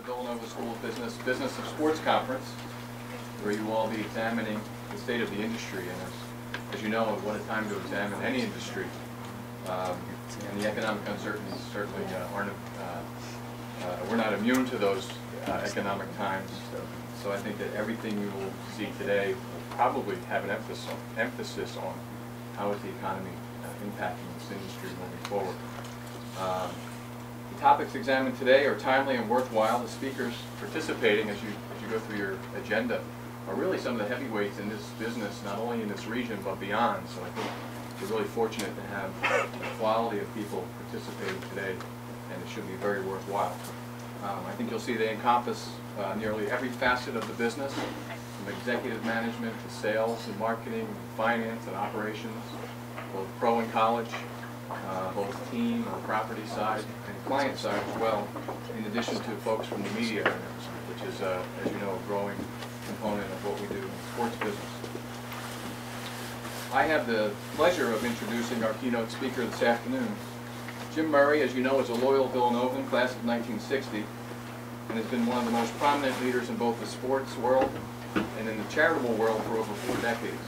Villanova School of Business Business of Sports Conference, where you will all be examining the state of the industry. And as you know, what a time to examine any industry. And the economic uncertainties certainly we're not immune to those economic times. So I think that everything you will see today will probably have an emphasis on how is the economy impacting this industry moving forward. The topics examined today are timely and worthwhile. The speakers participating, as you go through your agenda, are really some of the heavyweights in this business, not only in this region but beyond. So I think we're really fortunate to have the quality of people participating today, and it should be very worthwhile. I think you'll see they encompass nearly every facet of the business, from executive management to sales and marketing, finance and operations, both pro and college, both team or property side and client side as well, in addition to folks from the media, which is, as you know, a growing component of what we do in the sports business. I have the pleasure of introducing our keynote speaker this afternoon. Jim Murray, as you know, is a loyal Villanovan, class of 1960, and has been one of the most prominent leaders in both the sports world and in the charitable world for over 4 decades.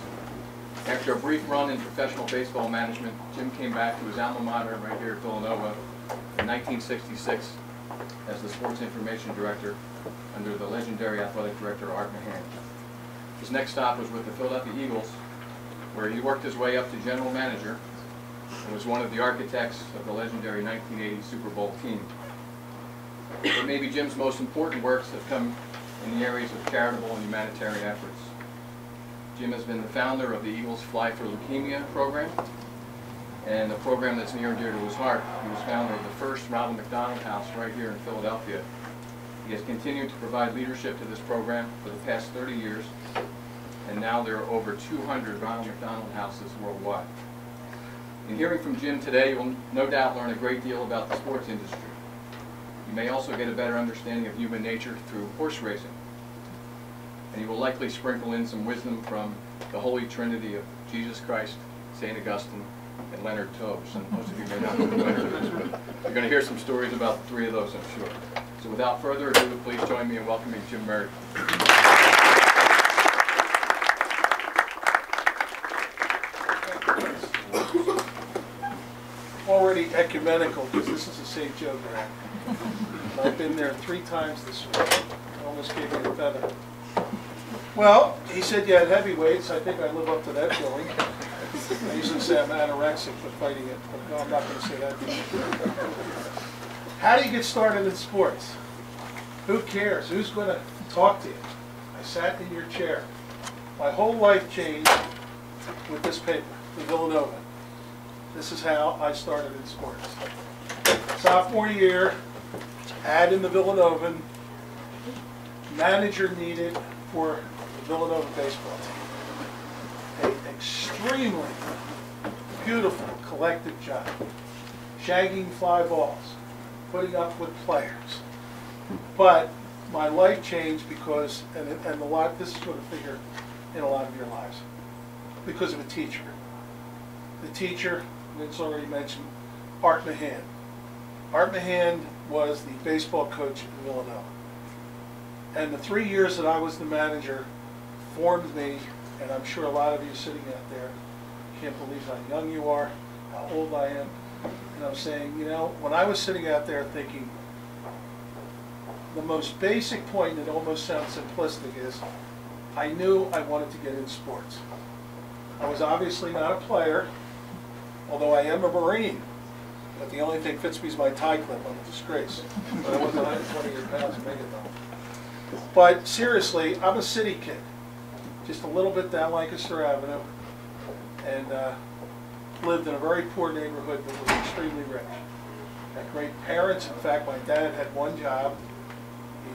After a brief run in professional baseball management, Jim came back to his alma mater right here at Villanova in 1966 as the sports information director under the legendary athletic director Art Mahan. His next stop was with the Philadelphia Eagles, where he worked his way up to general manager and was one of the architects of the legendary 1980 Super Bowl team. But maybe Jim's most important works have come in the areas of charitable and humanitarian efforts. Jim has been the founder of the Eagles Fly for Leukemia program, and a program that's near and dear to his heart. He was founder of the first Ronald McDonald House right here in Philadelphia. He has continued to provide leadership to this program for the past 30 years, and now there are over 200 Ronald McDonald Houses worldwide. In hearing from Jim today, you will no doubt learn a great deal about the sports industry. You may also get a better understanding of human nature through horse racing. And he will likely sprinkle in some wisdom from the Holy Trinity of Jesus Christ, St. Augustine, and Leonard Tobes. And most of you may not be familiar with this, but you're going to hear some stories about the 3 of those, I'm sure. So without further ado, please join me in welcoming Jim Murray. Already ecumenical, because this is a St. Joe grant. I've been there 3 times this week. I almost gave me a feather. Well, he said you had heavyweights. I think I live up to that billing. I usually say I'm anorexic for fighting it, but no, I'm not going to say that. How do you get started in sports? Who cares? Who's going to talk to you? I sat in your chair. My whole life changed with this paper, the Villanova. This is how I started in sports. Sophomore year, ad in the Villanovan, manager needed for the Villanova baseball team. An extremely beautiful collective job. Shagging fly balls, putting up with players. But my life changed because, and this is going to figure in a lot of your lives, because of a teacher. The teacher, it's already mentioned, Art Mahan. Art Mahan was the baseball coach in Villanova. And the 3 years that I was the manager formed me, and I'm sure a lot of you sitting out there can't believe how young you are, how old I am. And I'm saying, you know, when I was sitting out there thinking, the most basic point that almost sounds simplistic is, I knew I wanted to get in sports. I was obviously not a player, although I am a Marine. But the only thing fits me is my tie clip. I'm a disgrace. But I wasn't 128 pounds to make it though. But seriously, I'm a city kid. Just a little bit down Lancaster Avenue. And lived in a very poor neighborhood that was extremely rich. Had great parents. In fact, my dad had one job.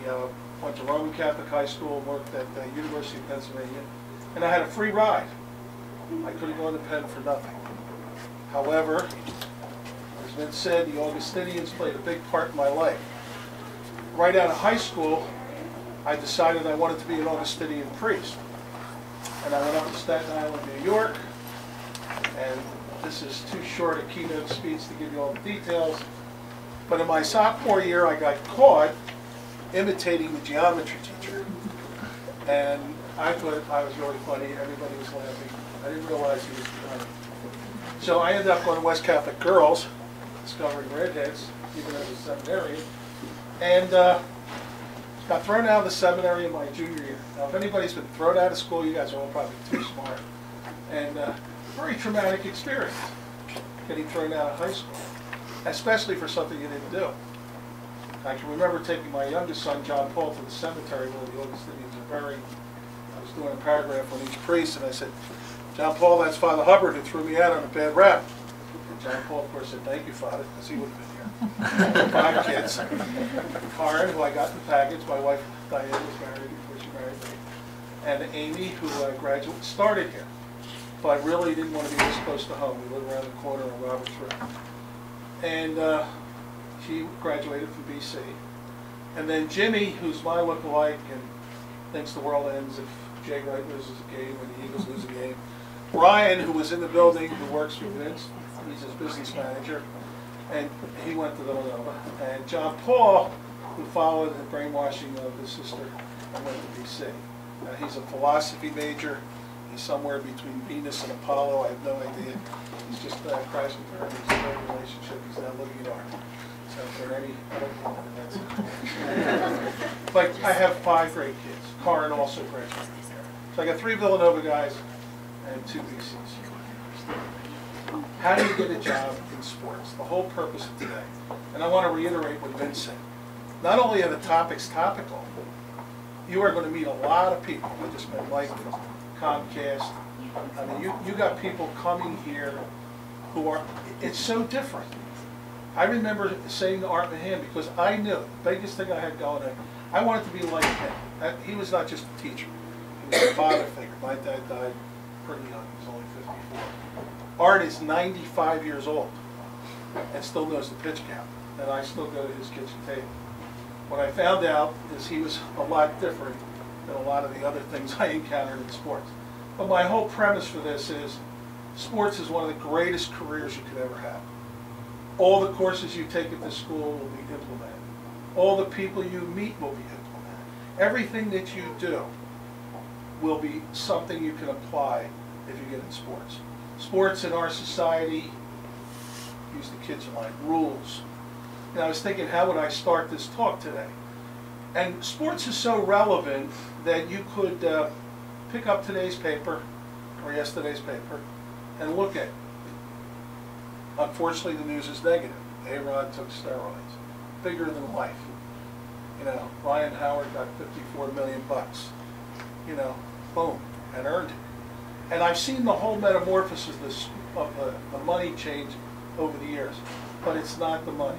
He went to Roman Catholic High School and worked at the University of Pennsylvania. And I had a free ride. I could have gone to Penn for nothing. However, as been said, the Augustinians played a big part in my life. Right out of high school, I decided I wanted to be an Augustinian priest. And I went up to Staten Island, New York, and this is too short a keynote speech to give you all the details. But in my sophomore year, I got caught imitating the geometry teacher. And I thought I was really funny. Everybody was laughing. I didn't realize he was funny. So I ended up going to West Catholic Girls, discovering redheads, even as a seminarian, and got thrown out of the seminary in my junior year. Now, if anybody's been thrown out of school, you guys are all probably too smart. And very traumatic experience, getting thrown out of high school, especially for something you didn't do. I can remember taking my youngest son, John Paul, to the cemetery where the Augustinians are buried. I was doing a paragraph on each priest, and I said, John Paul, that's Father Hubbard who threw me out on a bad rap. And John Paul, of course, said, thank you, Father, because he would have been here. 5 kids. Karen, who I got in the package, my wife Diane was married before she married me, and Amy, who started here, but really didn't want to be this close to home. We live around the corner on Roberts Road. And she graduated from BC. And then Jimmy, who's my look-alike and thinks the world ends if Jay Wright loses a game or the Eagles lose a game. Ryan, who was in the building, who works for Vince, he's his business manager, and he went to Villanova. And John Paul, who followed the brainwashing of his sister and went to BC. He's a philosophy major. He's somewhere between Venus and Apollo. I have no idea. He's just crashing for him. He's in a relationship. He's now living in art. So for any, I don't know, that's it. But I have 5 great kids. Karen also graduated there. So I got 3 Villanova guys and 2 BCs. How do you get a job in sports? The whole purpose of today. And I want to reiterate what Vince said. Not only are the topics topical, you are going to meet a lot of people. I just met Mike from Comcast. I mean, you got people coming here who are, it's so different. I remember saying to Art Mahan, because I knew the biggest thing I had going on, I wanted to be like him. He was not just a teacher. He was a father figure. My dad died pretty young. He was only 54. Art is 95 years old and still knows the pitch count. And I still go to his kitchen table. What I found out is he was a lot different than a lot of the other things I encountered in sports. But my whole premise for this is sports is one of the greatest careers you could ever have. All the courses you take at this school will be implemented. All the people you meet will be implemented. Everything that you do will be something you can apply if you get in sports. Sports in our society, use the kids' line, rules. And I was thinking, how would I start this talk today? And sports is so relevant that you could pick up today's paper or yesterday's paper and look at it. Unfortunately, the news is negative. A-Rod took steroids. Bigger than life. You know, Ryan Howard got $54 million. You know, boom, and earned it. And I've seen the whole metamorphosis of the money change over the years, but it's not the money.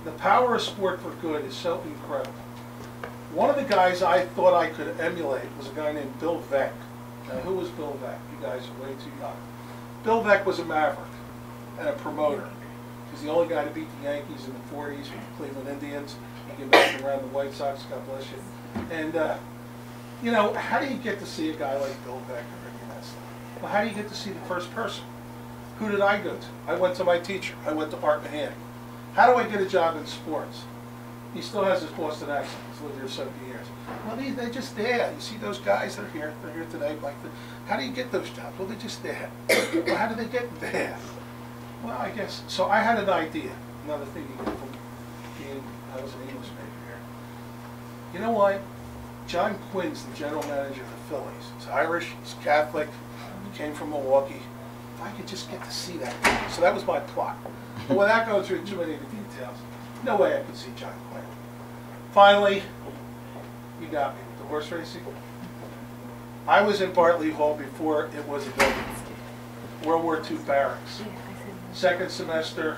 The power of sport for good is so incredible. One of the guys I thought I could emulate was a guy named Bill Veeck. Now, who was Bill Veeck? You guys are way too young. Bill Veeck was a maverick and a promoter. He's the only guy to beat the Yankees in the 40s with the Cleveland Indians. He came back around the White Sox, God bless you. And, you know, how do you get to see a guy like Bill Veeck or any of that stuff? Well, how do you get to see the first person? Who did I go to? I went to my teacher. I went to Art Mahan. How do I get a job in sports? He still has his Boston accent. He's lived here 70 years. Well, they're just there. You see those guys? They're here. They're here today. Like, how do you get those jobs? Well, they're just there. Well, how do they get there? Well, I guess. So I had an idea. Another thing you get from being, I was an English major here. You know what? John Quinn's the general manager of the Phillies. He's Irish. He's Catholic. He came from Milwaukee. If I could just get to see that guy. So that was my plot. But without going through too many of the details, no way I could see John Quinn. Finally, you got me with the horse racing. I was in Bartley Hall before it was a building. World War II barracks. Second semester,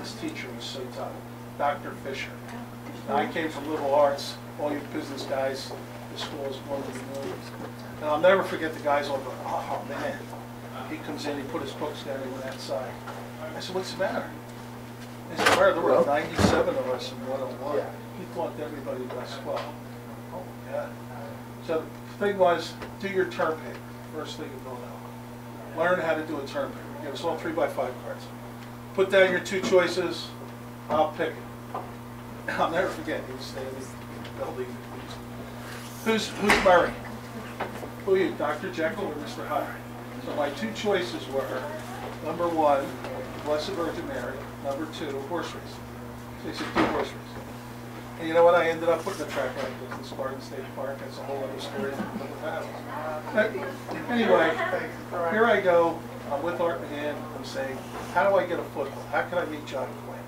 this teacher was so tough, Dr. Fisher. Now, I came from liberal arts. All you business guys, the school is one of the millions. And I'll never forget the guys all going, oh man. He comes in, he put his books down, he went outside. I said, what's the matter? He said, well, there were 97 of us in 101. Yeah. He thought everybody was 12. Oh my God. So the thing was, do your term paper. First thing in Villanova. Learn how to do a term paper. Give us all 3x5 cards. Put down your 2 choices. I'll pick it. I'll never forget. He was standing building. Who's Murray? Who are you, Dr. Jekyll or Mr. Hyde? So my two choices were, number one, Blessed Virgin Mary, number two, horse racing. So he said, do horse racing. And you know what? I ended up putting a track like this in Spartan State Park. That's a whole other story. But anyway, here I go. I'm with Art Mahan. I'm saying, how do I get a football? How can I meet John Quinn?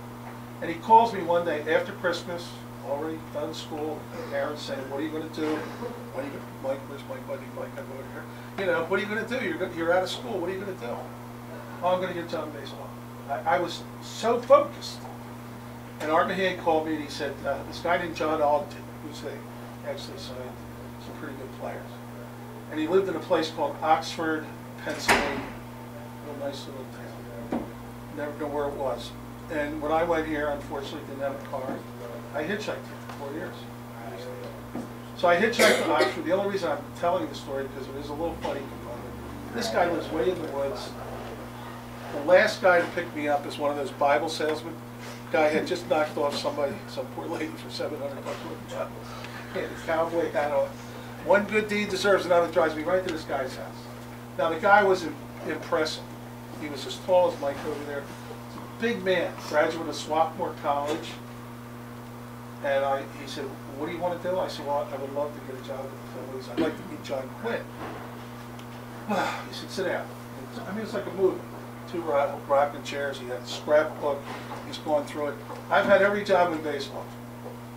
And he calls me one day after Christmas, already done school. Aaron's saying, what are you going to do? When are you going to, Mike, where's my buddy Mike? I go over here. You know, what are you going to do? You're out of school. What are you going to do? Oh, I'm going to get John baseball. I was so focused. And Art Mahan called me and he said, this guy named John Ogden, who's actually signed some pretty good players. And he lived in a place called Oxford, Pennsylvania. A nice little town. Never know where it was. And when I went here, unfortunately didn't have a car. I hitchhiked here for 4 years. So I hitchhiked to Oxford. The only reason I'm telling the story because it is a little funny component. This guy lives way in the woods. The last guy to pick me up is one of those Bible salesmen. Guy had just knocked off somebody, some poor lady for $700 worth of Bibles. He had a cowboy hat on. One good deed deserves another. Drives me right to this guy's house. Now the guy was impressive. He was as tall as Mike over there. Big man, graduate of Swarthmore College. And he said, what do you want to do? I said, well, I would love to get a job with the Phillies. I'd like to meet John Quinn. He said, sit down. I mean, it's like a movie. Two rocking chairs. He had a scrapbook. He's going through it. I've had every job in baseball.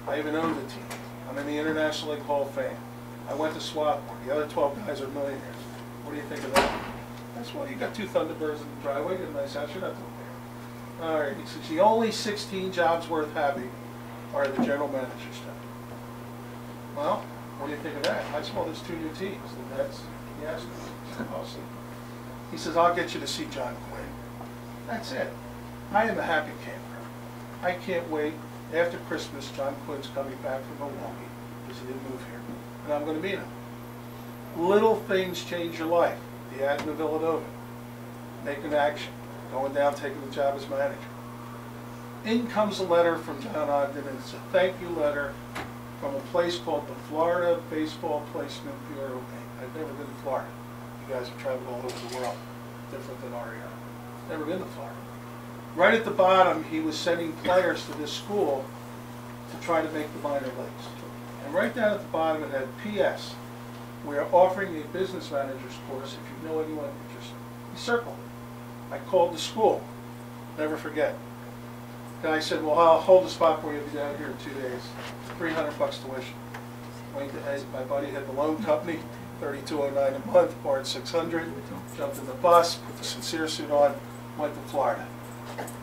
I even owned a team. I'm in the International League Hall of Fame. I went to Swarthmore. The other 12 guys are millionaires. What do you think of that? That's why you got two Thunderbirds in the driveway. Get a nice house. You're not doing there. All right. He says the only 16 jobs worth having are the general manager's job. Well, what do you think of that? I saw there's two new teams. And that's the Astros. Awesome. He says, I'll get you to see John Quinn. That's it. I am a happy camper. I can't wait. After Christmas, John Quinn's coming back from Milwaukee because he didn't move here. And I'm going to meet him. Little things change your life. The ad in the Villanova. Making action. Going down, taking the job as manager. In comes a letter from John Ogden, and it's a thank you letter from a place called the Florida Baseball Placement Bureau. I've never been to Florida. You guys have traveled all over the world, different than our area. Never been to Florida. Right at the bottom, he was sending players to this school to try to make the minor leagues. And right down at the bottom, it had P.S. We are offering a business manager's course if you know anyone interested. He circled it. I called the school. Never forget. And I said, well, I'll hold the spot for you. You'll be down here in 2 days. $300 tuition. Went to, my buddy had the loan company. $32.09 a month, borrowed $600, jumped in the bus, put the sincere suit on, went to Florida.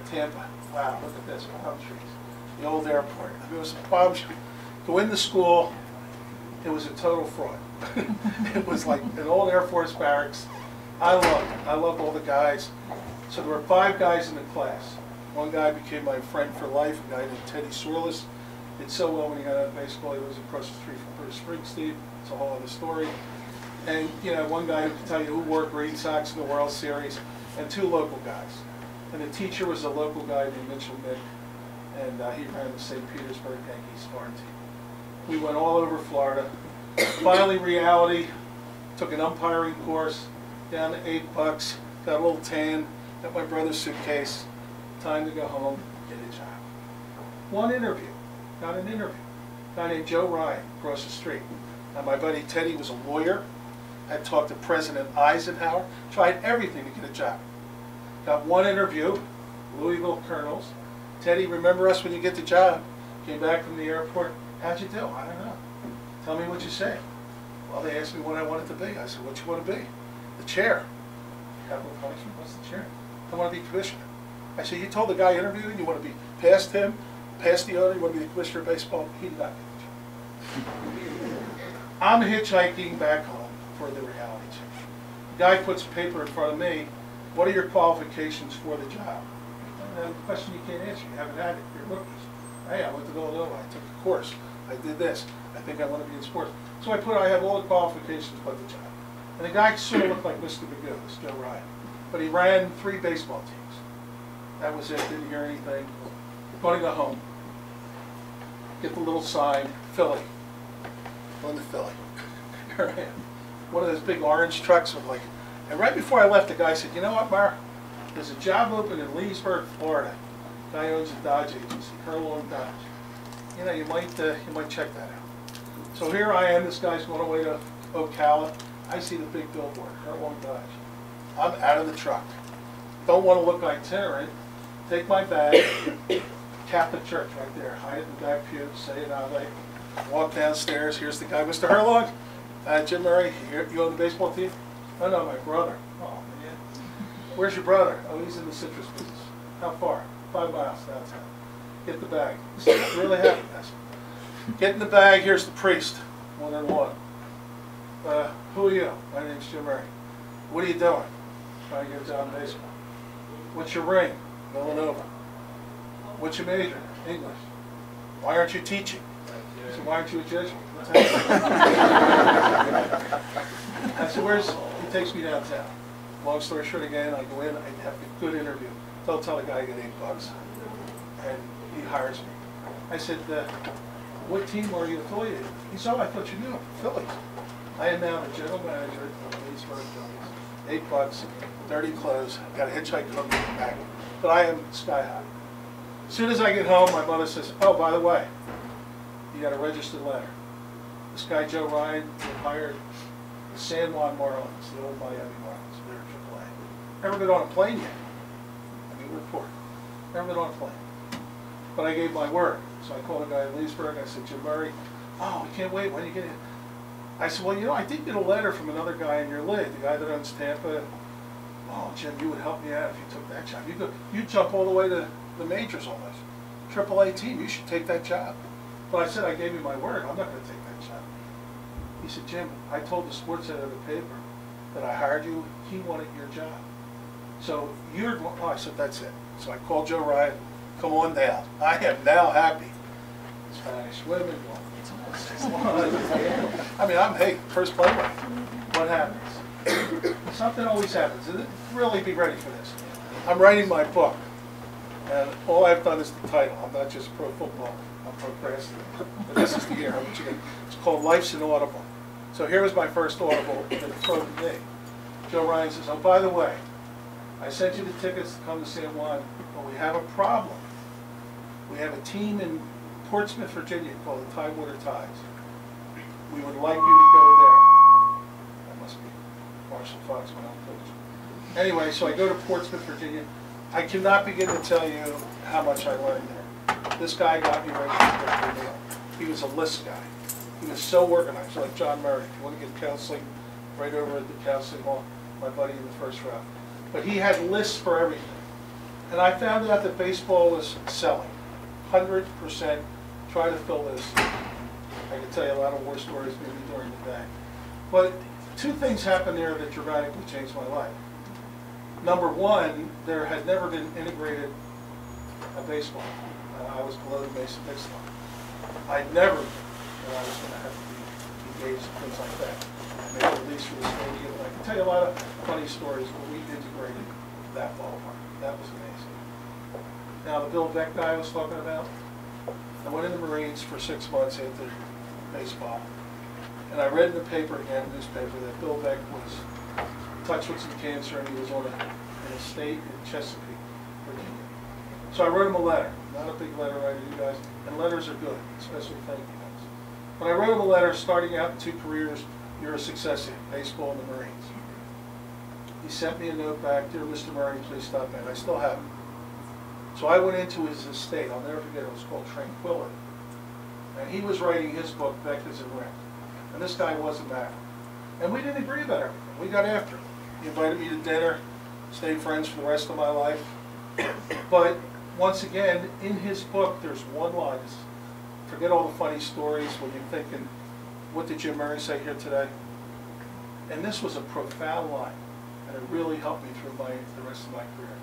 Tampa. Wow, look at this, palm trees. The old airport. I mean, it was a palm tree. Go into school, it was a total fraud. It was like an old Air Force barracks. I loved it. I loved all the guys. So there were 5 guys in the class. One guy became my friend for life, a guy named Teddy Sorlis. Did so well when he got out of baseball. He was across the street from Bruce Springsteen. It's a whole other story. And, you know, one guy who can tell you who wore Green Sox in the World Series, and 2 local guys. And the teacher was a local guy named Mitchell Mick, and he ran the St. Petersburg Yankees farm team. We went all over Florida. Finally, reality, took an umpiring course, down to $8, got a little tan, got my brother's suitcase, time to go home, get a job. One interview, got an interview. A guy named Joe Ryan across the street. And my buddy Teddy was a lawyer. I talked to President Eisenhower, tried everything to get a job. Got one interview, Louisville Colonels. Teddy, remember us when you get the job? Came back from the airport. How'd you do? I don't know. Tell me what you say. Well, they asked me what I wanted to be. I said, what you want to be? The chair. Capital punishment? What's the chair? I want to be commissioner. I said, you told the guy interviewing you want to be past him, past the owner, you want to be the commissioner of baseball? He did not get the job. I'm hitchhiking back home for the reality check. The guy puts a paper in front of me. What are your qualifications for the job? And a question you can't answer. You haven't had it. You're rookies. Hey, I went to Villanova. I took a course. I did this. I think I want to be in sports. So I have all the qualifications but the job. And the guy sort of looked like Mr. Magoo, this Joe Ryan. But he ran 3 baseball teams. That was it. Didn't hear anything. Going to go home. Get the little sign, Philly. going to Philly. Here I am. One of those big orange trucks with like, and right before I left, the guy said, you know what, Mar? There's a job open in Leesburg, Florida. Guy owns a Dodge agency, Furlong Dodge. You know, you might check that out. So here I am, this guy's going away to Ocala. I see the big billboard, Furlong Dodge. I'm out of the truck. Don't want to look itinerant. Take my bag, Catholic church right there, hide it in the back pew, say it out like, walk downstairs, here's the guy, Mr. Herlong, Jim Murray, you own the baseball team? Oh no, my brother. Oh man. Where's your brother? Oh, he's in the citrus business. How far? 5 miles downtown. Get the bag. This is really happened, guys. Get in the bag, here's the priest, one-on-one. Who are you? My name's Jim Murray. What are you doing? Trying to get a job in baseball. What's your ring? Villanova. What's your major? English. Why aren't you teaching? I said, why aren't you a Jesuit? I said, where's, he takes me downtown. Long story short again, I go in, I have a good interview. Don't tell the guy I get $8. And he hires me. I said, what team are you affiliated with? He said, oh, I thought you knew. Phillies. I am now the general manager of Leesburg Phillies. $8, dirty clothes, got a hitchhike home back. But I am sky high. As soon as I get home, my mother says, oh, by the way, you got a registered letter. This guy, Joe Ryan, hired the San Juan Marlins, the old Miami Marlins. They're AAA. Never been on a plane yet. I mean, we're poor. Never been on a plane. But I gave my word. So I called a guy in Leesburg. I said, Jim Murray, oh, we can't wait. When are you getting it? I said, well, you know, I did get a letter from another guy in your league, the guy that owns Tampa. Oh, Jim, you would help me out if you took that job. You'd jump all the way to the majors almost. AAA team, you should take that job. But I said, I gave you my word. I'm not going to take that job. He said, Jim, I told the sports editor of the paper that I hired you. He wanted your job. So you're going, oh, I said, that's it. So I called Joe Ryan, come on down. I am now happy. Spanish women, I mean, hey, first playwright. What happens? Something always happens. Really be ready for this. I'm writing my book, and all I've done is the title. I'm not just pro football. I'm procrastinating. But this is the year. It's called Life's an Audible. So here was my first Audible that it phoned me. Joe Ryan says, oh, by the way, I sent you the tickets to come to San Juan, but we have a problem. We have a team in Portsmouth, Virginia called the Tidewater Tides. We would like you to go there. That must be Marshall Fox when I'm coach. Anyway, so I go to Portsmouth, Virginia. I cannot begin to tell you how much I learned there. This guy got me ready for the meal. He was a list guy. He was so organized, like John Murray. If you want to get counseling, right over at the counseling hall, my buddy in the first row. But he had lists for everything. And I found out that baseball was selling. 100% try to fill this. I can tell you a lot of war stories maybe during the day. But two things happened there that dramatically changed my life. Number one, there had never been integrated a baseball. I was below the basic line. I never knew I was going to have to be engaged in things like that. I made a release for the stadium. I can tell you a lot of funny stories where we integrated that ballpark. That was amazing. Now, the Bill Beck guy I was talking about, I went in the Marines for 6 months after baseball. And I read in the paper again, newspaper, that Bill Beck was touched with some cancer and he was on an estate in Chesapeake, Virginia. So I wrote him a letter. Not a big letter writer, you guys. And letters are good, especially thank you notes. But I wrote him a letter starting out in 2 careers. You're a success in baseball and the Marines. He sent me a note back, dear Mr. Murray, please stop me. And I still have it. So I went into his estate. I'll never forget it. It was called Tranquility. And he was writing his book, Beck is in Rent. And this guy wasn't married. And we didn't agree about everything. We got after it. He invited me to dinner, stayed friends for the rest of my life. But once again, in his book, there's one line. Forget all the funny stories when you're thinking, what did Jim Murray say here today? And this was a profound line. And it really helped me through the rest of my career.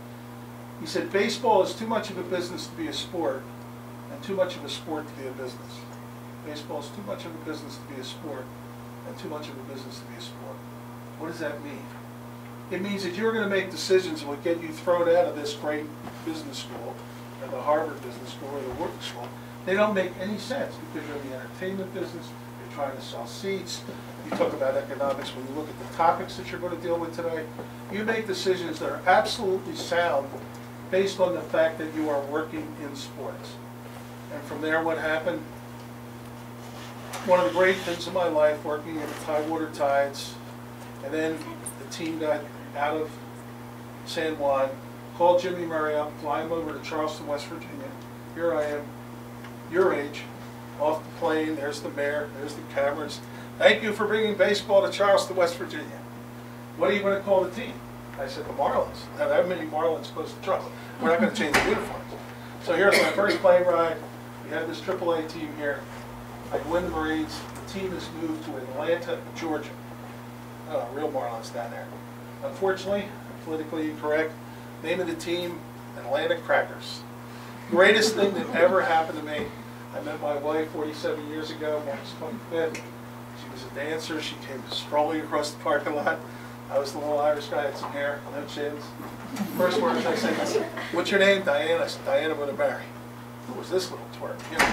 He said, baseball is too much of a business to be a sport, and too much of a sport to be a business. Baseball is too much of a business to be a sport, and too much of a business to be a sport. What does that mean? It means that you're going to make decisions that will get you thrown out of this great business school, or the Harvard Business School, or the Wharton School. They don't make any sense because you're in the entertainment business, you're you're trying to sell seats, you talk about economics when you look at the topics that you're going to deal with today. You make decisions that are absolutely sound based on the fact that you are working in sports. And from there, what happened? One of the great things in my life, working in the Tidewater Tides, and then the team got out of San Juan, called Jimmy Murray up, fly him over to Charleston, West Virginia. Here I am, your age, off the plane, there's the mayor, there's the cameras. Thank you for bringing baseball to Charleston, West Virginia. What are you going to call the team? I said, the Marlins. Now, there are many Marlins close to Charleston. We're not going to change the uniforms. So here's my first plane ride. We have this AAA team here. I win the Marines. The team has moved to Atlanta, Georgia. Oh, real Marlins down there. Unfortunately, politically incorrect, name of the team, Atlanta Crackers. Greatest thing that ever happened to me. I met my wife 47 years ago, March 25th. She was a dancer. She came strolling across the parking lot. I was the little Irish guy, had some hair, no chins. First words I said, what's your name? Diana. I said, Diana, I'm going to marry. Who was this little twerp? You know?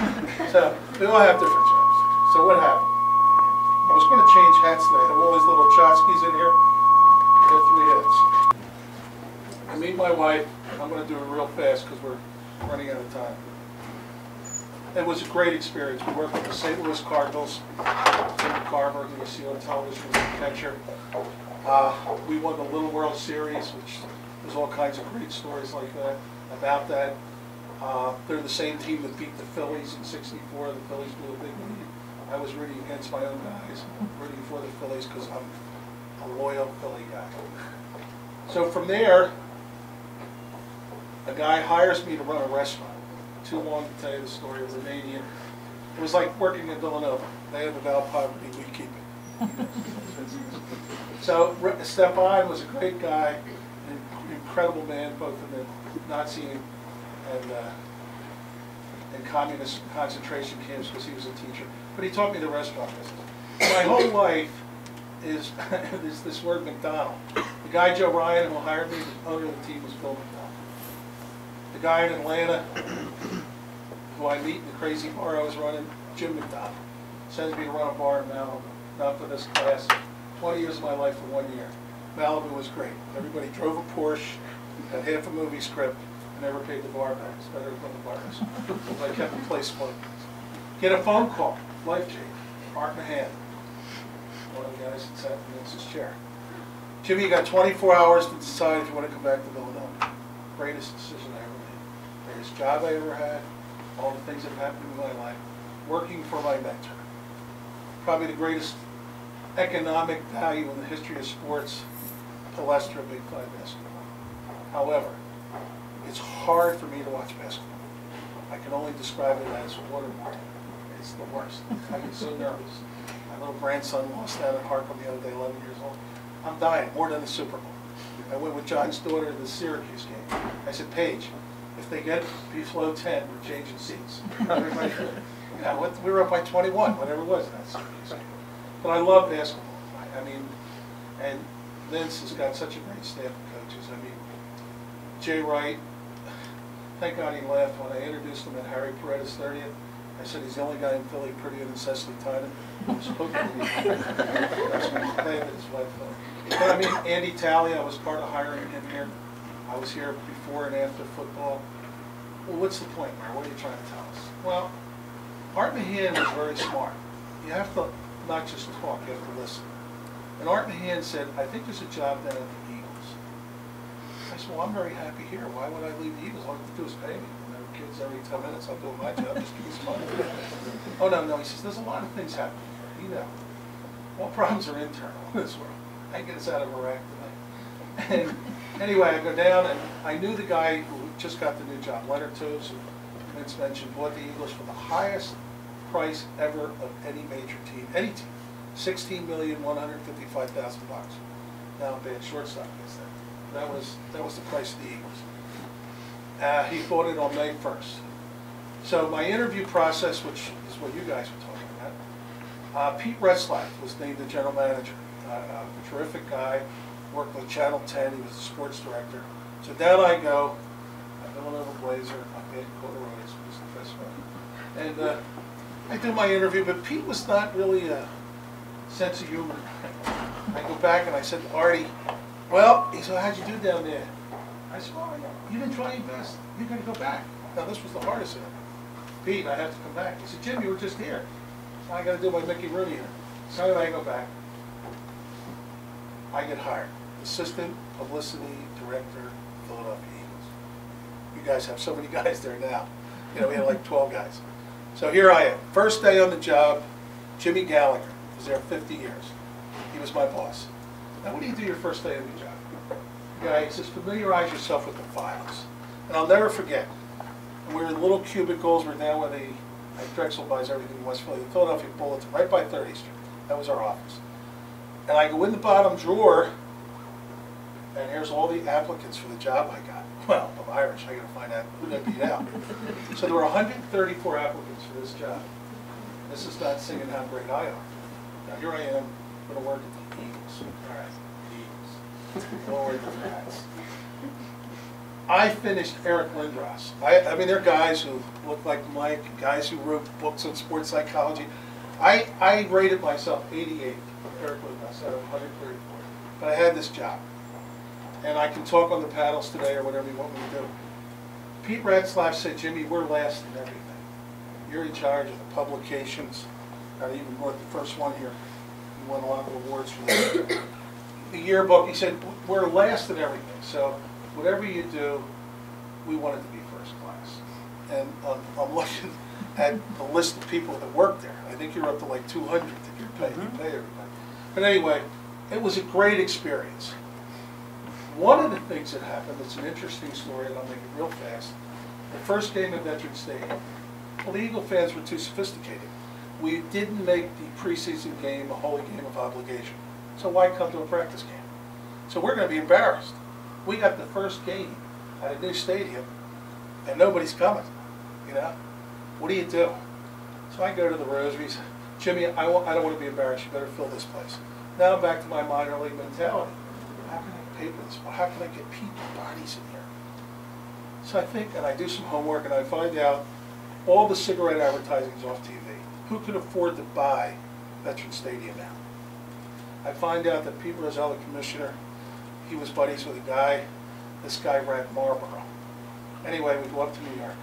So we all have different jobs. So what happened? I was going to change hats today. I have all these little tchotchkes in here. I got 3 hats. I meet my wife. I'm going to do it real fast because we're running out of time. It was a great experience. We worked with the St. Louis Cardinals. Tim Carver, who you see on television, was the catcher. We won the Little World Series, which there's all kinds of great stories like that about that. They're the same team that beat the Phillies in '64. The Phillies blew a big lead. I was rooting against my own guys, rooting for the Phillies because I'm a loyal Philly guy. So from there, a guy hires me to run a restaurant. Too long to tell you the story of Romanian. It was like working in Villanova. They had the vow of poverty, we keep it. So Stepan was a great guy, an incredible man, both in the Nazi and communist concentration camps because he was a teacher. But he taught me the restaurant business. My whole life is this word McDonald. The guy Joe Ryan who hired me, the owner of the team, was Bill McDonald. The guy in Atlanta who I meet in the crazy bar I was running, Jim McDonald, sends me to run a bar in Malibu. Not for this class. 20 years of my life for 1 year. Malibu was great. Everybody drove a Porsche, had half a movie script, and never paid the bar back. It's better than the bars. I kept the place floating. Get a phone call, life change. Art Mahan, one of the guys that sat in Vince's chair. Jimmy, you got 24 hours to decide if you want to come back to Villanova. Greatest decision I ever made. Greatest job I ever had. All the things that happened in my life. Working for my mentor. Probably the greatest economic value in the history of sports, Palestra Big 5 basketball. However, it's hard for me to watch basketball. I can only describe it as waterboarding. It's the worst. I get so nervous. My little grandson lost out at Harkham the other day, 11 years old. I'm dying, more than the Super Bowl. I went with John's daughter to the Syracuse game. I said, Paige, if they get below 10, we're changing seats. Everybody, yeah, we were up by 21, whatever it was in that Syracuse game. But I love basketball. I mean, and Vince has got such a great staff of coaches. I mean, Jay Wright, thank God he laughed when I introduced him at Harry Paredes 30th. I said he's the only guy in Philly prettier than Cecily Tynan. But I mean, Andy Talley, I was part of hiring him here. I was here before and after football. Well, what's the point, Mayor? What are you trying to tell us? Well, Art Mahan was very smart. You have to not just talk, you have to listen. And Art Mahan said, I think there's a job down at the Eagles. I said, well, I'm very happy here. Why would I leave the Eagles? All I have to do is pay me. When I have kids every 10 minutes, I'm doing my job. Just give me some money. Oh, no. He says, there's a lot of things happening here. You know, all problems are internal in this world. I get us out of Iraq tonight. And anyway, I go down, and I knew the guy who just got the new job, Leonard Toews, who Vince mentioned, bought the Eagles for the highest price ever of any major team, any team, $16,155,000. Now a bad shortstop gets that. That was the price of the Eagles. He bought it on May 1st. So my interview process, which is what you guys were talking about, Pete Retzlaff was named the general manager. A terrific guy, worked with Channel 10. He was the sports director. So down I go. I'm Villanova Blazer. I'm in corduroys, which is the best one. And I do my interview, but Pete was not really a sense of humor. I go back and I said to Artie, well, he said, how'd you do down there? I said, well, you didn't try your best. You got to go back. Now, this was the hardest of it. Pete, I have to come back. He said, Jim, you were just here. I got to do my Mickey Rooney here. So anyway, I go back. I get hired. Assistant Publicity Director, Philadelphia Eagles. You guys have so many guys there now. You know, we had like 12 guys. So here I am. First day on the job, Jimmy Gallagher was there 50 years. He was my boss. Now, what do you do your first day on the job? The guy says, familiarize yourself with the files. And I'll never forget, we were in little cubicles. We're down where like Drexel buys everything in West Philly, the Philadelphia Bulletin, right by 30th Street. That was our office. And I go in the bottom drawer, and here's all the applicants for the job I got. Well, I'm Irish. I got to find out who they beat out. So there were 134 applicants for this job. This is not singing how great I am. Now here I am, going to work at the Eagles. All right, the Eagles. Don't worry about the hats. I finished Eric Lindros. I mean, they're guys who look like Mike, guys who wrote books on sports psychology. I rated myself 88 for Eric Lindros out of 134. But I had this job. And I can talk on the panels today or whatever you want me to do. Pete Ratzlaff said, Jimmy, we're last in everything. You're in charge of the publications. I even wrote the first one here. He won a lot of awards for that. The yearbook, he said, we're last in everything. So whatever you do, we want it to be first class. And I'm looking at the list of people that work there. I think you're up to like 200 that you pay everybody. But anyway, it was a great experience. One of the things that happened, it's an interesting story, and I'll make it real fast. The first game at Veterans Stadium, well, the Eagle fans were too sophisticated. We didn't make the preseason game a holy game of obligation. So why come to a practice game? So we're going to be embarrassed. We got the first game at a new stadium, and nobody's coming. You know, what do you do? So I go to the Rosaries. Jimmy, I don't want to be embarrassed. You better fill this place. Now I'm back to my minor league mentality. How can I pay for this? Well, how can I get people, bodies in here? So I think, and I do some homework, and I find out all the cigarette advertising is off TV. Who could afford to buy Veterans Stadium now? I find out that Pete Rozelle, the commissioner, he was buddies with a guy. This guy ran Marlboro. Anyway, we go up to New York.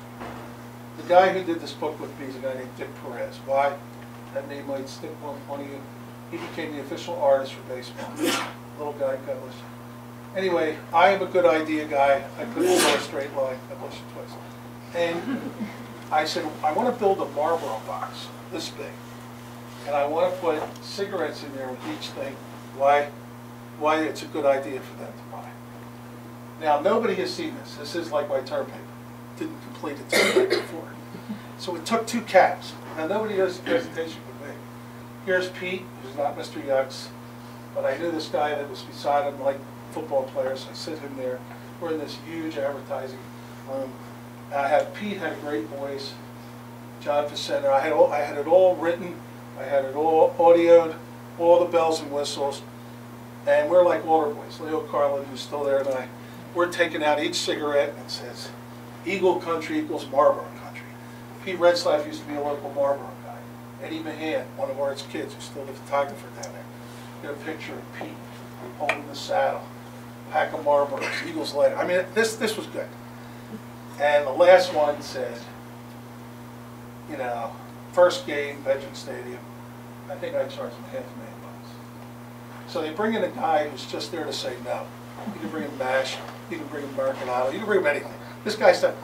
The guy who did this book with me is a guy named Dick Perez. Why? That name might stick on one of you. He became the official artist for baseball. Little guy, God bless you. Anyway, I am a good idea guy. I couldn't draw a straight line. God bless you twice. And I said, I want to build a Marlboro box this big. And I want to put cigarettes in there with each thing. Why it's a good idea for them to buy. Now, nobody has seen this. This is like my term paper. Didn't complete it till the night before. So it took 2 cabs. Now, nobody does the presentation with me. Here's Pete, who's not Mr. Yucks, but I knew this guy that was beside him, like football players. So I sit him there. We're in this huge advertising room. Pete had a great voice. John Facenda. I had it all written. I had it all audioed, all the bells and whistles. And we're like water boys. Leo Carlin, who's still there tonight, we're taking out each cigarette and it says, Eagle Country equals Marlboro Country. Pete Ratzlaff used to be a local Marlboro guy. Eddie Mahan, one of Art's kids, who's still the photographer down there. Get a picture of Pete holding the saddle, pack of Marlboros, Eagles letter. I mean, this was good. And the last one said, you know, first game, Veterans Stadium. I think I charged them $500,000. So they bring in a guy who's just there to say no. You can bring him MASH, you can bring him American Idol, you can bring him anything. This guy said,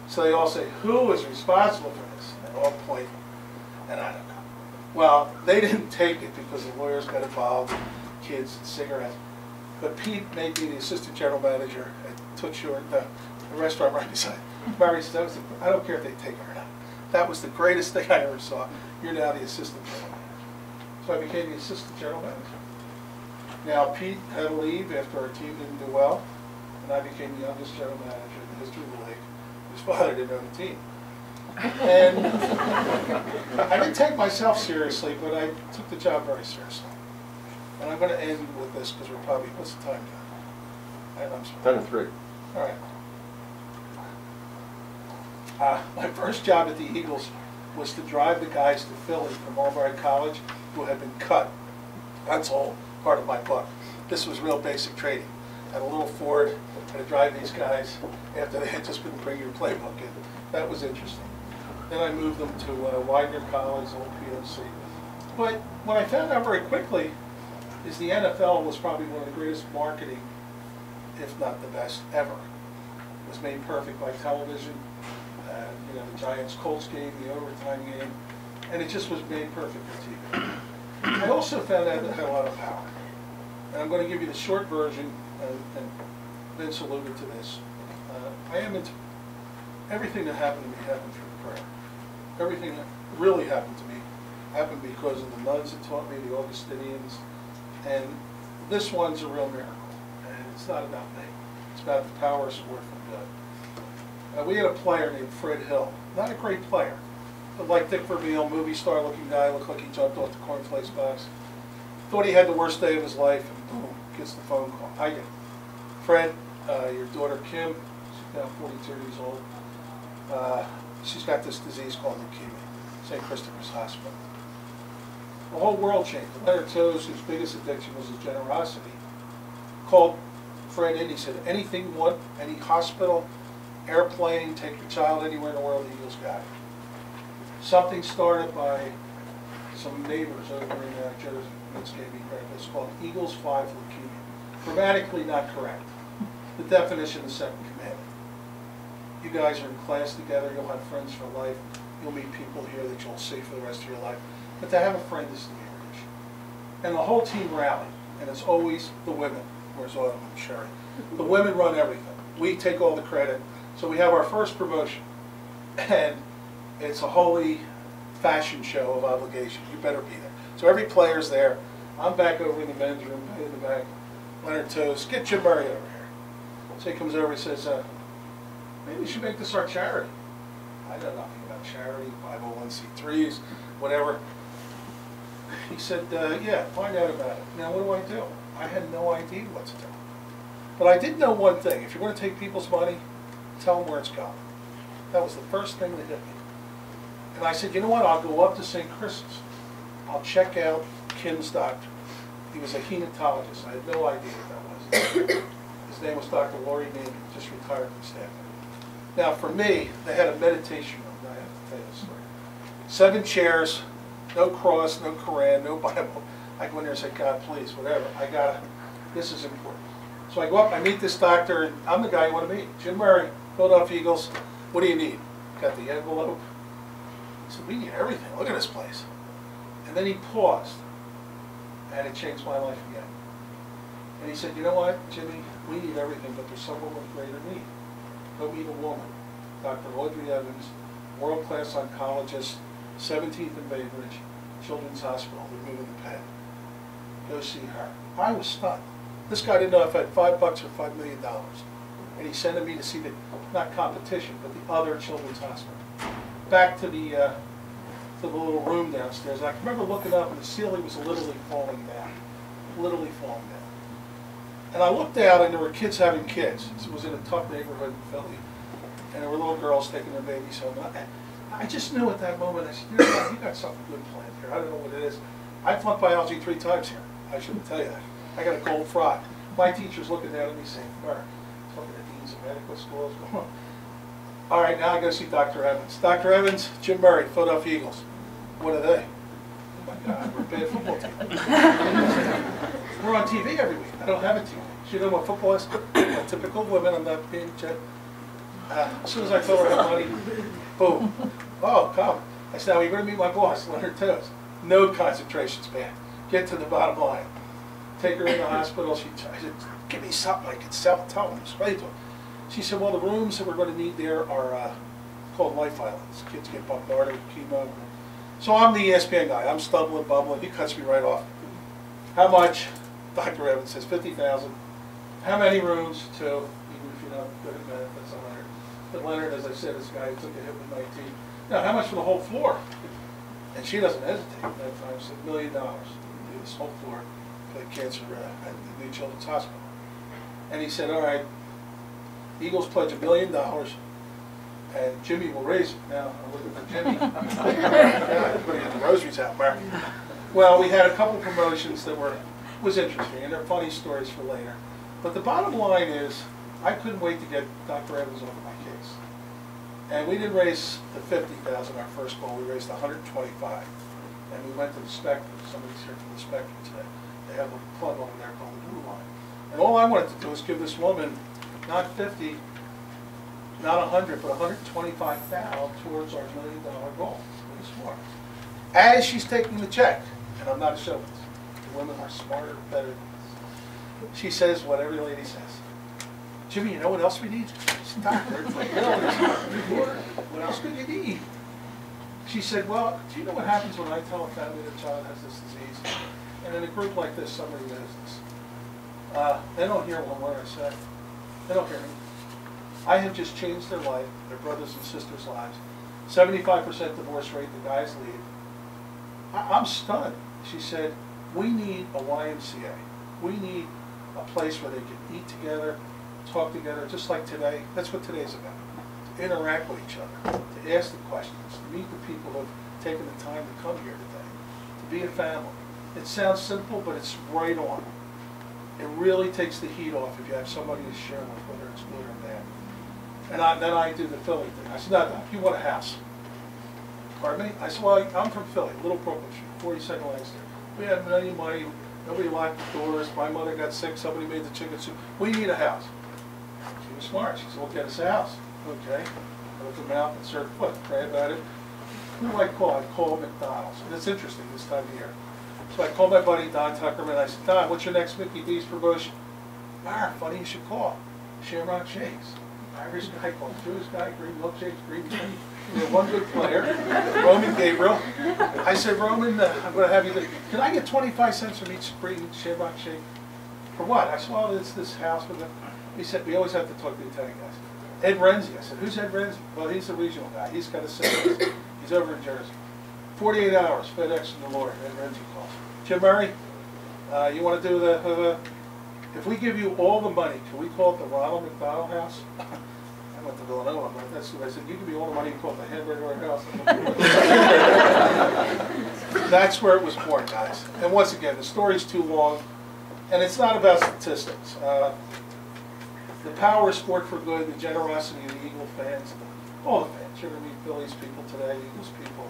so they all say, who is responsible for this? And they all point, and I don't know. Well, they didn't take it because the lawyers got involved, kids and cigarettes. But Pete made me the assistant general manager at Tootsie Short, the restaurant right beside. Mary said, I don't care if they take it or not. That was the greatest thing I ever saw. You're now the assistant general manager. So I became the assistant general manager. Now, Pete had to leave after our team didn't do well, and I became the youngest general manager in the history of the league. His father didn't own the team. And I didn't take myself seriously, but I took the job very seriously. And I'm going to end with this because we're probably, what's the time now? I'm sorry. 10:03. All right. My first job at the Eagles was to drive the guys to Philly from Albright College who had been cut. That's all part of my book. This was real basic training. I had a little Ford, I had to drive these guys after they had just been bringing your playbook in. That was interesting. Then I moved them to Widener College, old POC. But what I found out very quickly is the NFL was probably one of the greatest marketing, if not the best ever. It was made perfect by television. You know, the Giants-Colts game, the overtime game, and it just was made perfect for TV. I also found out that it had a lot of power. And I'm going to give you the short version, and Vince alluded to this. I am into everything that happened to me happened through prayer. Everything that really happened to me happened because of the nuns that taught me, the Augustinians, and this one's a real miracle. And it's not about me. It's about the power of support from God. We had a player named Fred Hill. Not a great player, but like Dick Vermeil, movie star looking guy, looked like he jumped off the cornflakes box. Thought he had the worst day of his life, and boom, gets the phone call. I get it. Fred, your daughter Kim, she's now 42 years old. She's got this disease called leukemia, St. Christopher's Hospital. The whole world changed. Leonard Toes, whose biggest addiction was his generosity, called Fred in. He said, anything you want, any hospital, airplane, take your child anywhere in the world, the Eagles got it. Something started by some neighbors over in Jersey. Vince gave me credit. It's called Eagles 5 leukemia. Grammatically not correct. The definition of the second commandment. You guys are in class together, you'll have friends for life, you'll meet people here that you'll see for the rest of your life. But to have a friend is the bigger issue. And the whole team rallied, and it's always the women. Where's Autumn and Sherry? The women run everything. We take all the credit. So we have our first promotion, and it's a holy fashion show of obligation. You better be there. So every player's there. I'm back over in the men's room, in the back. Leonard Toes, get Jim Murray over here. So he comes over and says, maybe we should make this our charity. I know nothing about charity, 501c3s, whatever. He said, yeah, find out about it. Now, what do? I had no idea what to do. But I did know one thing. If you're going to take people's money, tell them where it's going. That was the first thing that hit me. And I said, you know what, I'll go up to St. Chris's. I'll check out Kim's doctor. He was a hematologist. I had no idea what that was. His name was Dr. Laurie Neiman, just retired from Stanford. Now for me, they had a meditation room. I have to tell you this story. 7 chairs, no cross, no Quran, no Bible. I go in there and say, God, please, whatever. I got it. This is important. So I go up, I meet this doctor, and I'm the guy you want to meet. Jim Murray, Philadelphia Eagles. What do you need? Got the envelope. He said, we need everything. Look at this place. And then he paused, and it changed my life again. And he said, you know what, Jimmy, we need everything, but there's someone with greater need. Go meet a woman, Dr. Audrey Evans, world-class oncologist, 17th and Bainbridge, Children's Hospital. They're moving the pen. Go see her. I was stunned. This guy didn't know if I had $5 or $5 million. And he's sending me to see the, not competition, but the other children's hospital. Back to the little room downstairs. I remember looking up and the ceiling was literally falling down. Literally falling down. And I looked out and there were kids having kids. It was in a tough neighborhood in Philly. And there were little girls taking their babies home. I just knew at that moment, I said, you know what, you got something good planned here. I don't know what it is. I flunked biology 3 times here. I shouldn't tell you that. I got a gold fry. My teacher's looking down at me saying, Mark, looking at deans of medical schools. All right, now I got to see Dr. Evans. Dr. Evans, Jim Murray, Philadelphia Eagles. What are they? Oh my God, we're a bad football team. We're on TV every week. I don't have a TV. So you know what football is? A typical woman. I'm not being checked. As soon as I told her I had money, boom. Oh, come. I said, now you're going to meet my boss, Leonard Toes. No concentration span. Get to the bottom line. Take her in the hospital. I said, give me something I can tell them. Explain to them. She said, well, the rooms that we're going to need there are called life islands. Kids get bombarded with chemo. So I'm the ESPN guy. I'm stumbling, bumbling. He cuts me right off. How much? Dr. Evans says, 50,000. How many rooms? 2. Even if you're not good at math, that's 100. But Leonard, as I said, this guy took a hit with 19. Now, how much for the whole floor? And she doesn't hesitate at that time. She said, $1 million. Do this whole floor for the cancer at the new Children's Hospital. And he said, all right, Eagles pledge $1 million. And Jimmy will raise it. Now, I'm looking for Jimmy. Yeah, everybody had the rosaries out there. Well, we had a couple promotions that was interesting, and they're funny stories for later. But the bottom line is, I couldn't wait to get Dr. Evans off my case. And we didn't raise the $50,000 our first goal. We raised $125,000. And we went to the Spectrum. Somebody's here from the Spectrum today. They have a club over there called the Blue Line. And all I wanted to do was give this woman not 50, not 100, but 125,000 towards our $1 million goal. Really smart. As she's taking the check, and I'm not a chauvinist, the women are smarter, better than us. She says what every lady says. Jimmy, you know what else we need? Stop. What else could you need? She said, well, do you know what happens when I tell a family that a child has this disease? And in a group like this, somebody knows this. They don't hear one word I say. They don't hear me. I have just changed their life, their brothers and sisters' lives. 75% divorce rate, the guys leave. I'm stunned. She said, we need a YMCA. We need a place where they can eat together, talk together, just like today. That's what today's about. To interact with each other, to ask the questions, to meet the people who have taken the time to come here today, to be a family. It sounds simple, but it's right on. It really takes the heat off if you have somebody to share with, whether it's good or bad. And then I do the Philly thing. I said, no, you want a house. Pardon me? I said, well, I'm from Philly, Little Brooklyn Street, 42nd Lancaster. We had no money, nobody locked the doors, my mother got sick, somebody made the chicken soup. We need a house. She was smart. She said, well, get us a house. Okay. I looked them out and started, pray about it. Who do I call? I call McDonald's. And it's interesting this time of year. So I called my buddy Don Tuckerman. I said, Don, what's your next Mickey D's promotion? Funny you should call. Shamrock Shakes. Irish guy called Jewish guy, green milkshakes, green tea. We had one good player, Roman Gabriel. I said, Roman, I'm going to have you there. Can I get 25 cents from each green Shamrock Shake? For what? I said, well, it's this house with a... He said, we always have to talk to the Italian guys. Ed Renzi. I said, who's Ed Renzi? Well, he's the regional guy. He's got a sales. He's over in Jersey. 48 hours, FedEx and the Lord. Ed Renzi calls. Jim Murray, you want to do if we give you all the money, can we call it the Ronald McDonald House? I went to Villanova, but that's what I said. You give me all the money, you call it the Hamburger House. That's where it was born, guys. And once again, the story's too long, and it's not about statistics. The power of sport for good, the generosity of the Eagle fans, all the fans. You're going to meet Phillies people today, Eagles people,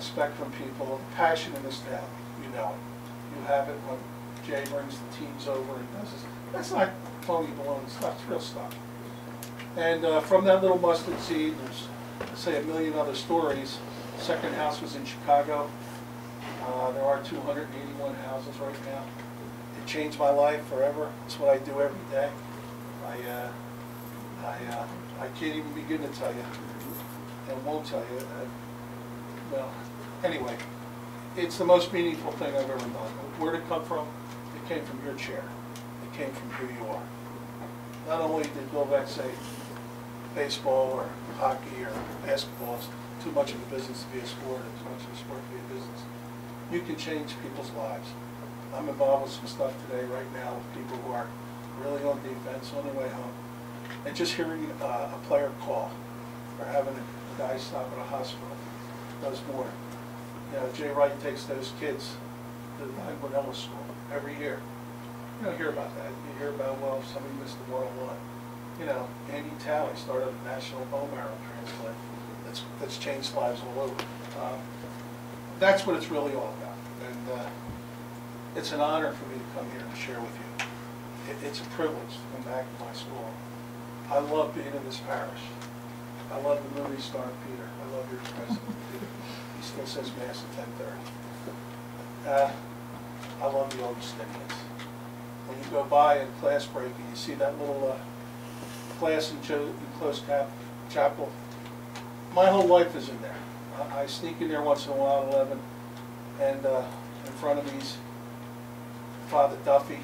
Spectrum people, the passion in this town. You know it. You have it when Jay brings the teams over and does this. That's not phony baloney stuff, it's real stuff. And from that little mustard seed, there's, say, a million other stories. Second house was in Chicago. There are 281 houses right now. It changed my life forever. It's what I do every day. I can't even begin to tell you, and won't tell you. Well, anyway, it's the most meaningful thing I've ever done. Where did it come from? It came from your chair. It came from who you are. Not only did Bill Beck say baseball or hockey or basketball is too much of a business to be a sport, and too much of a sport to be a business, you can change people's lives. I'm involved with some stuff today right now with people who are really on defense on their way home. And just hearing a player call or having a guy stop at a hospital does more. You know, Jay Wright takes those kids to the Villanova School every year. You don't hear about that. You hear about, well, somebody missed the 101. You know, Andy Talley started a national bone marrow transplant that's changed lives all over. That's what it's really all about. And it's an honor for me to come here and share with you. It's a privilege to come back to my school. I love being in this parish. I love the movie star Peter. I love your president, Peter. He still says Mass at 10:30. I love the Augustinians. When you go by in class break and you see that little class enclosed chapel, my whole life is in there. I sneak in there once in a while at 11, and in front of me's Father Duffy.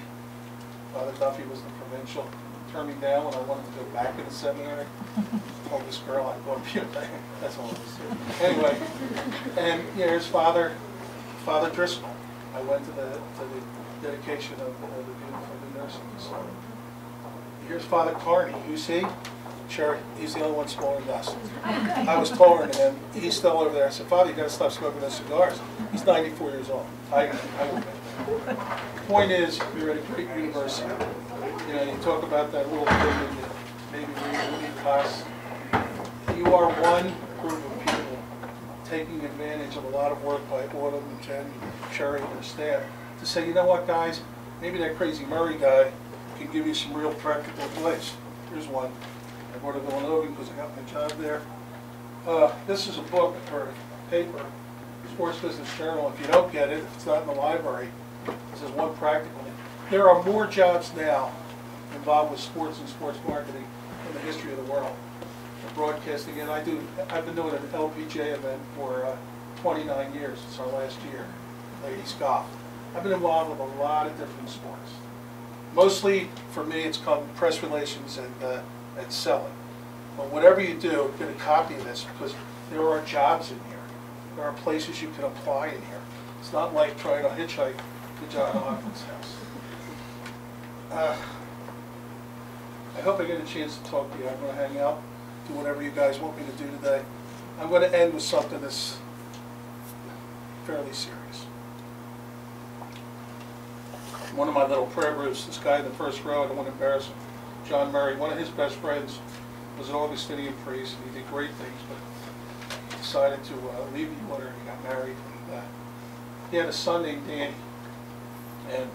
Father Duffy was the provincial. Turned me down when I wanted to go back in the seminary. I told this girl I'd go up here. That's all it was. Anyway, and here's Father Driscoll. I went to the dedication of the beautiful new nursing facility. Here's Father Carney. Who's he? Cherry, he's the only one smoking dust. I was taller than him. He's still over there. I said, Father, you got to stop smoking those cigars. He's 94 years old. I won't. Point is, you're at a great university. You know, you talk about that little thing that you maybe read in class. You are one group of people taking advantage of a lot of work by Autumn and Jen, Cherry, and their staff to say, you know what, guys, maybe that crazy Murray guy can give you some real practical advice. Here's one. I brought to Villanova because I got my job there. This is a book or paper, Sports Business Journal. If you don't get it, if it's not in the library, this is one practical. There are more jobs now involved with sports and sports marketing in the history of the world. Broadcasting, and I've been doing an LPGA event for 29 years. It's our last year, ladies golf. I've been involved with a lot of different sports. Mostly, for me, it's called press relations and selling. But whatever you do, get a copy of this because there are jobs in here. There are places you can apply in here. It's not like trying to hitchhike to John Hawkins' house. I hope I get a chance to talk to you. I'm going to hang out, do whatever you guys want me to do today. I'm going to end with something that's fairly serious. One of my little prayer groups, this guy in the first row, I don't want to embarrass him, John Murray, one of his best friends was an Augustinian priest, and he did great things, but he decided to leave the order and he got married. And, he had a son named Danny. And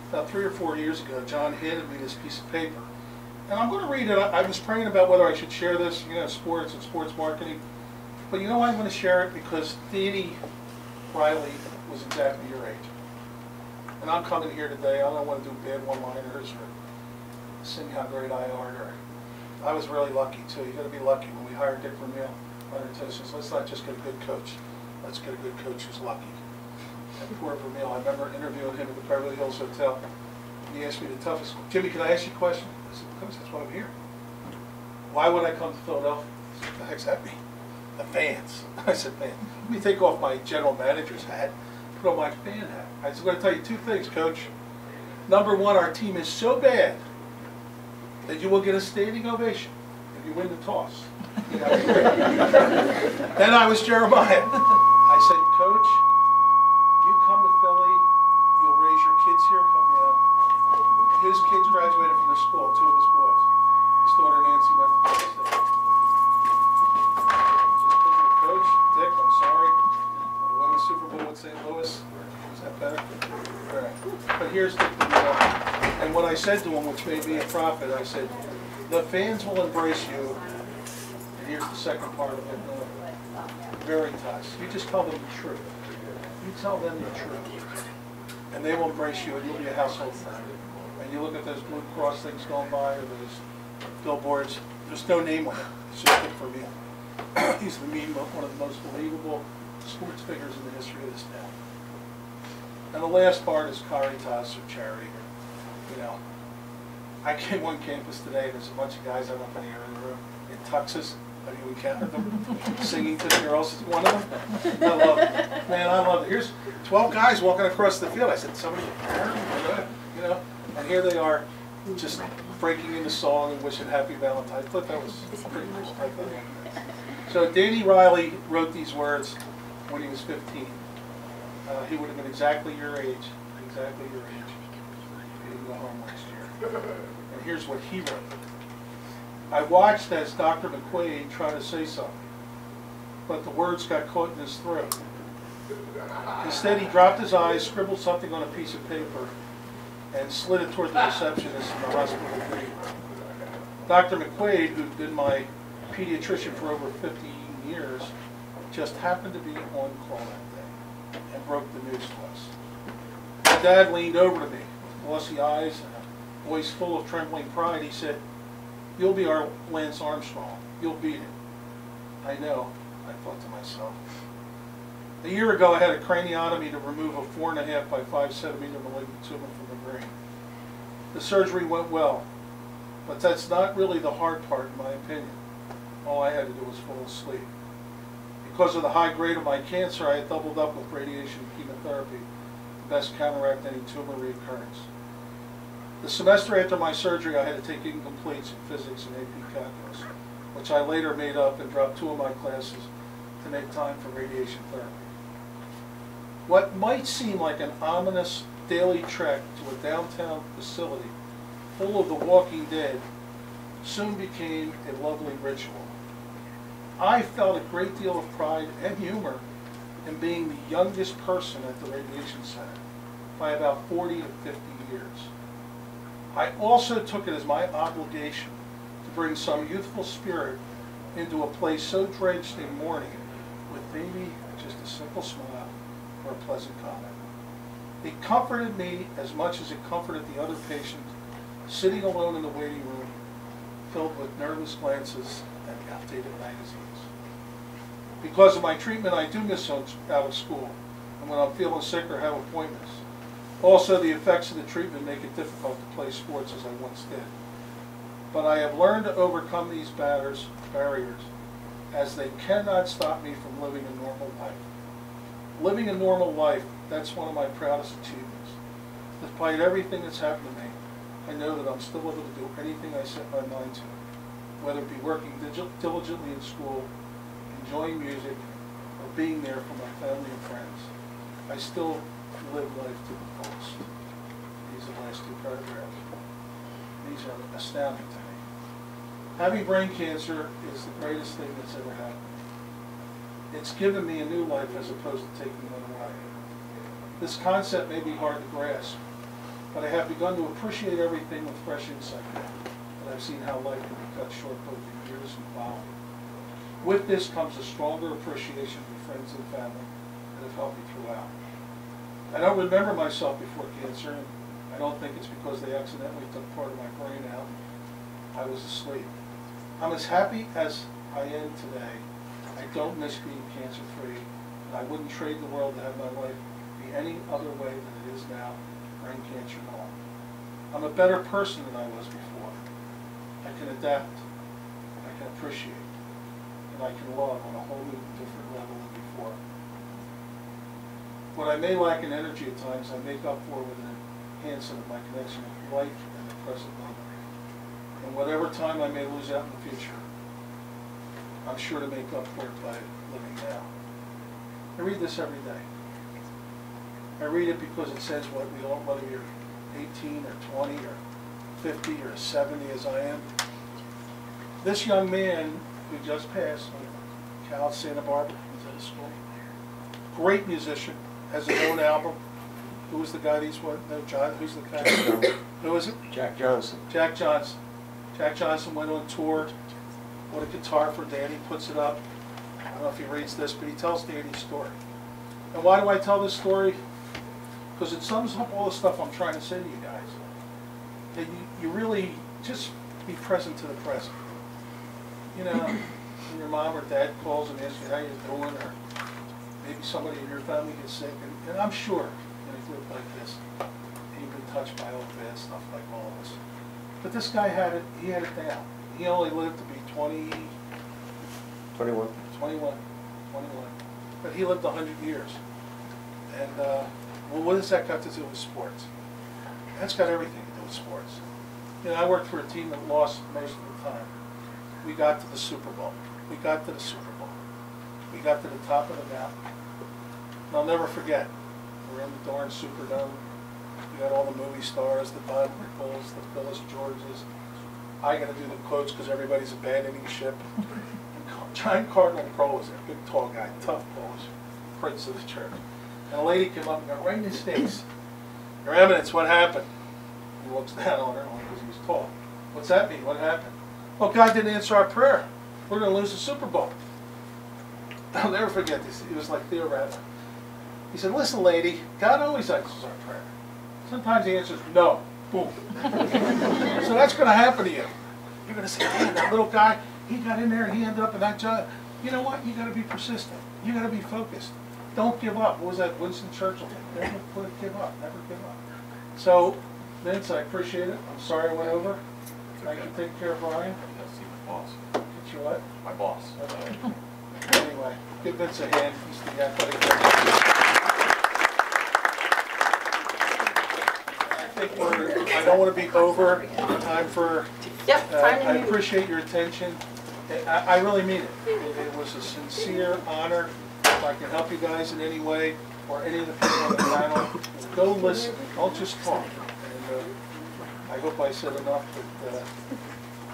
about 3 or 4 years ago, John handed me this piece of paper. And I'm going to read it. I was praying about whether I should share this, you know, sports and sports marketing. But you know why I'm going to share it? Because Danny Riley was exactly your age. And I'm coming here today, I don't want to do bad one-liners or sing how great I are. I was really lucky too. You got to be lucky. When we hired Dick Vermeil, our says, let's not just get a good coach. Let's get a good coach who's lucky. And poor Vermeil, I remember interviewing him at the Beverly Hills Hotel. And he asked me the toughest question. Jimmy, can I ask you a question? I said, Coach, that's why I'm here. Why would I come to Philadelphia? I said, what the heck's that mean? The fans. I said, man, let me take off my general manager's hat, put on my fan hat. I was going to tell you 2 things, Coach. Number 1, our team is so bad that you will get a standing ovation if you win the toss. Then I was Jeremiah. I said, Coach, you come to Philly, you'll raise your kids here, help me out. His kids graduated from this school, 2 of his boys. His daughter Nancy went to Penn State. Just put your coach, Dick, I'm sorry. I won the Super Bowl with St. Louis. Is that better? All right. But here's the and what I said to him, which made me a prophet, I said, the fans will embrace you. And here's the second part of it, Veritas. You just tell them the truth. You tell them the truth. And they will embrace you, and you'll be a household friend. And you look at those Blue Cross things going by, or those billboards, there's no name on it. It's just good for me. He's one of the most believable sports figures in the history of this town. And the last part is Caritas or charity. You know, I came on campus today, there's a bunch of guys I don't know if any are in the room, in tuxes. Have you encountered them? Singing to the girls. One of them? I love it. Man, I love it. Here's 12 guys walking across the field. I said, somebody, you know, and here they are, just breaking into song and wishing happy Valentine's. I thought that was pretty cool. So Danny Riley wrote these words when he was 15. He would have been exactly your age, if he didn't go home next year. And here's what he wrote. I watched as Dr. McQuaid tried to say something, but the words got caught in his throat. Instead, he dropped his eyes, scribbled something on a piece of paper, and slid it toward the receptionist in the hospital green. Dr. McQuaid, who'd been my pediatrician for over 15 years, just happened to be on call that day and broke the news to us. My dad leaned over to me with glossy eyes and a voice full of trembling pride. He said, "You'll be our Lance Armstrong. You'll beat him." I know, I thought to myself. A year ago, I had a craniotomy to remove a 4.5 by 5 centimeter malignant tumor from the brain. The surgery went well, but that's not really the hard part, in my opinion. All I had to do was fall asleep. Because of the high grade of my cancer, I had doubled up with radiation and chemotherapy to best counteract any tumor reoccurrence. The semester after my surgery, I had to take incompletes in physics and AP calculus, which I later made up and dropped 2 of my classes to make time for radiation therapy. What might seem like an ominous daily trek to a downtown facility full of the walking dead soon became a lovely ritual. I felt a great deal of pride and humor in being the youngest person at the radiation center by about 40 to 50 years. I also took it as my obligation to bring some youthful spirit into a place so drenched in mourning with maybe just a simple smile or a pleasant comment. It comforted me as much as it comforted the other patients sitting alone in the waiting room, filled with nervous glances and outdated magazines. Because of my treatment, I do miss out of school, and when I'm feeling sick or have appointments. Also, the effects of the treatment make it difficult to play sports as I once did. But I have learned to overcome these barriers, as they cannot stop me from living a normal life. Living a normal life, that's one of my proudest achievements. Despite everything that's happened to me, I know that I'm still able to do anything I set my mind to, whether it be working diligently in school, enjoying music, or being there for my family and friends. I still live life to the fullest. These are the last 2 paragraphs. These are astounding to me. Having brain cancer is the greatest thing that's ever happened. It's given me a new life as opposed to taking one away. This concept may be hard to grasp, but I have begun to appreciate everything with fresh insight now, and I've seen how life can be cut short both in years and quality. With this comes a stronger appreciation for friends and family that have helped me throughout. I don't remember myself before cancer, and I don't think it's because they accidentally took part of my brain out and I was asleep. I'm as happy as I am today. I don't miss being cancer-free, and I wouldn't trade the world to have my life be any other way than it is now, brain cancer and all. I'm a better person than I was before. I can adapt, I can appreciate, and I can love on a whole new different level than before. What I may lack in energy at times, I make up for with an enhancement of my connection with life and the present moment. And whatever time I may lose out in the future, I'm sure to make up for it by living now. I read this every day. I read it because it says what we all, whether you're 18 or 20 or 50 or 70 as I am. This young man who just passed, Cal Santa Barbara, was at his school. Great musician, has his own album. Who was the guy these were? No, John, who's the guy? Who is it? Jack Johnson. Jack Johnson. Jack Johnson went on tour, bought a guitar for Danny, puts it up. I don't know if he reads this, but he tells Danny's story. And why do I tell this story? Because it sums up all the stuff I'm trying to say to you guys. That you really just be present to the present. You know, when your mom or dad calls and asks you how you're doing, or maybe somebody in your family gets sick, and I'm sure you live like this, and you've been touched by all the bad stuff like all of us. But this guy had it down. He only lived to be 21. But he lived 100 years. And, well, what has that got to do with sports? That's got everything to do with sports. You know, I worked for a team that lost most of the time. We got to the Super Bowl. We got to the Super Bowl. We got to the top of the mountain. And I'll never forget, we're in the darn Superdome. We got all the movie stars, the Bob Rickles, the Phyllis Georges. I got to do the quotes because everybody's abandoning ship. And Giant Cardinal Pro was there, big tall guy, tough Polish, prince of the church. And a lady came up and got right in his face. Your Eminence, what happened? He looks down on her because he was tall. What's that mean? What happened? Well, God didn't answer our prayer. We're going to lose the Super Bowl. I'll never forget this. He was like Theo Radler. He said, listen, lady, God always answers our prayer. Sometimes he answers no. Boom. So that's going to happen to you. You're going to say, man, that little guy, he got in there and he ended up in that job. You know what? You got to be persistent. You got to be focused. Don't give up. What was that Winston Churchill thing? Never give up. Never give up. So, Vince, I appreciate it. I'm sorry I went over. Thank you for taking care of Brian. See my boss. Get you what? My boss. Okay. Anyway, give Vince a hand. He's the athletic director. think I don't want to be over time for, Yep, time I to move. appreciate your attention. I really mean it. It was a sincere honor. If I can help you guys in any way, or any of the people on the panel, go listen. Don't just talk. And I hope I said enough that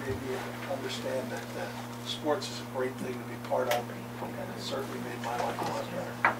maybe you understand that sports is a great thing to be part of, and it certainly made my life a lot better.